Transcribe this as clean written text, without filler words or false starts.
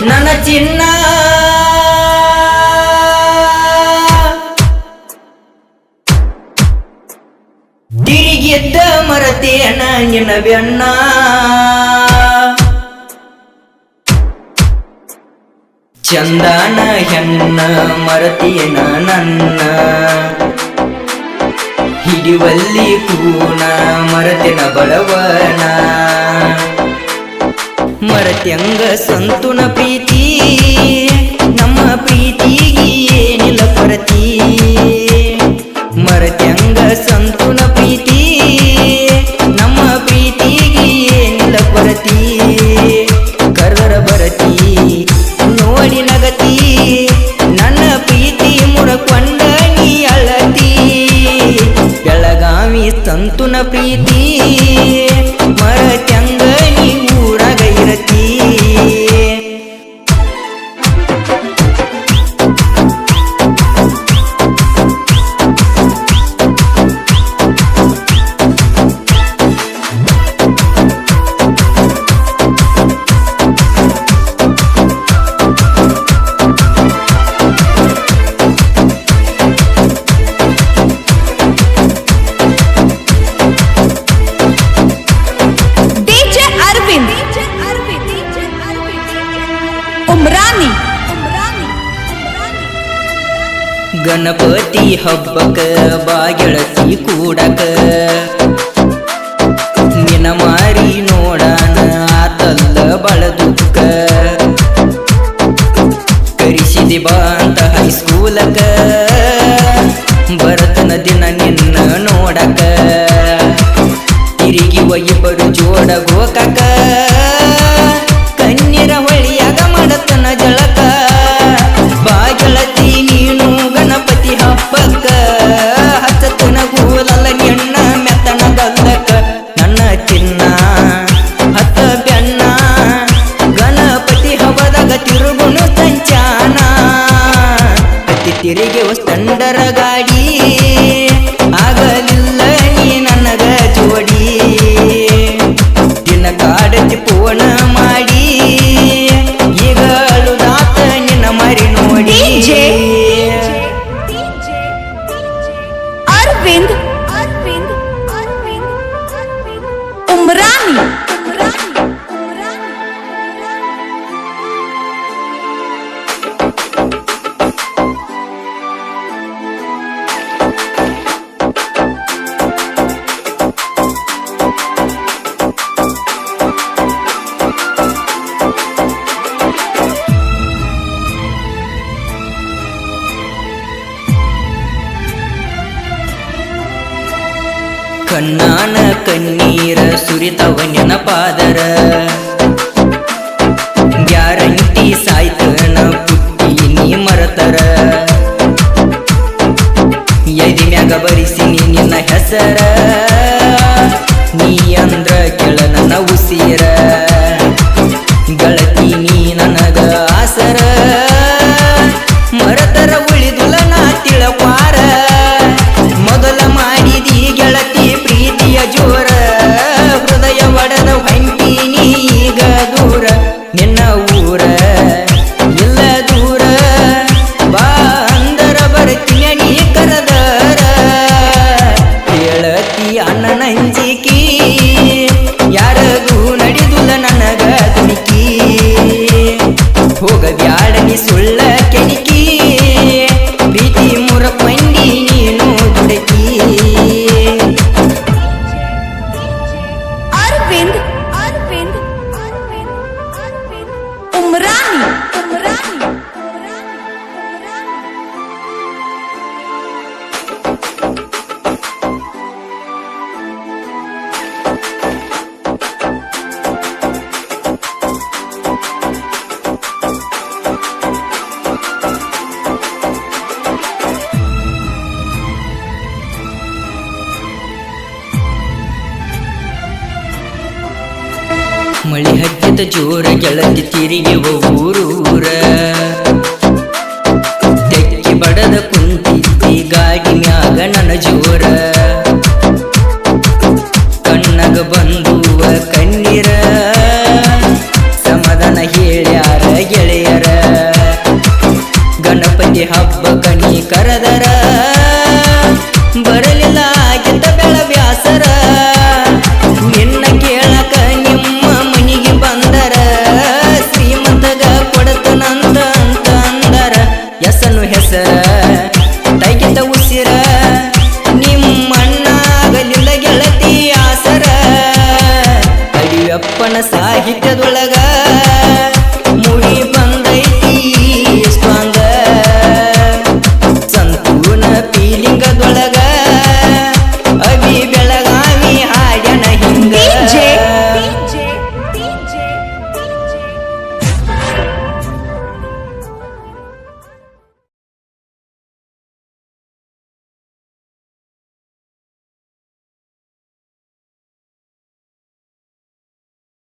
ನನ್ನ ಚಿನ್ನ ತಿರುಗಿದ್ದ ಮರತೇನ ನಿನ್ನ ಬೆನ್ನ ಚಂದನ ಹೆಣ್ಣ ಮರತೇನ ನನ್ನ ಹಿಡಿವಲ್ಲಿ ಕೂನ ಮರತೆನ ಬಡವನ ಮರತ್ಯಂಗ ಸಂತುನ ಪ್ರೀತಿ ನಮ್ಮ ಪ್ರೀತಿಗೆ ಏನಿಲ್ಲ ಕೊರತಿ ಮರತ್ಯಂಗ ಸಂತುನ ಪ್ರೀತಿ ನಮ್ಮ ಪ್ರೀತಿಗೆ ಏನಿಲ್ಲ ಕೊರತಿ ಕರ್ದರ ಬರತಿ ನೋಡಿ ನಗತಿ ನನ್ನ ಪ್ರೀತಿ ಮುರಕೊಂಡ ನೀ ಅಳತಿ ಬೆಳಗಾವಿ ಸಂತುನ ಪ್ರೀತಿ ಮರತ್ಯಂಗ ನೀ ಊರಾಗ ಇರತಿ ಗಣಪತಿ ಹಬ್ಬಕ ಬಾಗೆಳತಿ ಕೂಡಕ ನಿನ ಮಾರಿ ನೋಡಾನ ಆತಲ್ಲ ಬಳದುಕ್ಕ ಕರಿಸಿದೆ ಬಾ ಅಂತ ಹೈಸ್ಕೂಲಕ ಬರತನ ದಿನ ನಿನ್ನ ನೋಡಕ ತಿರುಗಿ ಇಬ್ಬರು ಜೋಡ ಗೋಕಾಕ ಕಣ್ಣೀರ ಹೊಳಿಯಾಗ ಮಾಡತನ ಜಳಕ ಬಾಗೆಳತಿ ನೀನು ಗಣಪತಿ ಹಬ್ಬಕ್ಕ ಹಚ್ಚತನ ಕೂದಲ ಎಣ್ಣ ಮೆತ್ತನ ಗಲ್ಲಕ ನನ್ನ ಚಿನ್ನ ಹತ್ತ ಬೆನ್ನ ಗಣಪತಿ ಹಬ್ಬದಾಗ ತಿರುಗುನು ಸಂಚಾನ ಅತಿ ತಿರುಗಿ ತಂಡರ ಗಾಡಿ ಆಗಲಿಲ್ಲ ನೀ ನನಗ ಜೋಡಿ ದಿನ ಕಾಡತಿ ಪೂರ್ಣ ಮಾಡಿ ಈಗ ಅಳುದಾತ ನಿನ್ನ ಮರಿ ನೋಡಿ ಅರವಿಂದ್ ಉಮ್ರಾನಿ ಕಣ್ಣಾನ ಕಣ್ಣೀರ ಸುರಿತವ ನೆನಪಾದರ ಗ್ಯಾರಂಟಿ ಸಾಯ್ತನ ಪುಟ್ಟಿ ನೀ ಮರತರ ಎದಿ ಮ್ಯಾಗ ಬರಿಸಿನಿ ನಿನ್ನ ಹೆಸರ ನೀ ಅಂದ್ರ ಕೆಳ ನನ್ನ ಉಸಿರ ಗಳತಿ ನೀ ನನಗ ಆಸರ ಮರತರ ಉಳಿದುಲ ನಾ ತಿಳಪಾರ ಮೊದಲ ಮಾಡಿದಿ ಗೆಳತಿ ಪ್ರೀತಿಯ ಜೋರ ಹೃದಯ ಒಡೆದ ಹೊಂಟೀನಿ ಈಗ ದೂರ ನಿನ್ನ ಊರ ಇಲ್ಲ ದೂರ ಬಾ ಅಂದರ ಬರ್ತೀಯ ನೀ ಕರದರ ಹೇಳತಿ ಅಣ್ಣನ ಅಂಜಿಕಿ ಯಾರಗೂ ನಡೆದುಲ ನನಗ ದುಡುಕಿ ಹೋಗ ಬ್ಯಾಡ ನೀ ಸುಳ್ಳ ಕೆಣಿಕಿ ಪ್ರೀತಿ ಮುರಕೊಂಡಿ ನೀನು ದುಡುಕಿ ಅರವಿಂದ್ ಉಮ್ರಾನಿ ಮಳಿ ಹತ್ತಿದ ಜೋರ ಗೆಳತಿ ತಿರುಗಿ ಊರೂರ ತೆಕ್ಕಿ ಬಡದ ಕುಂತಿದ್ದಿ ಗಾಡಿ ಮ್ಯಾಗ ನನ್ನ ಜೋರ ಕಣ್ಣಗ ಬಂದುವ ಕಣ್ಣೀರ ಸಮಾಧಾನ ಸಾಹಿತ್ಯದೊಳಗ ಮುಡಿ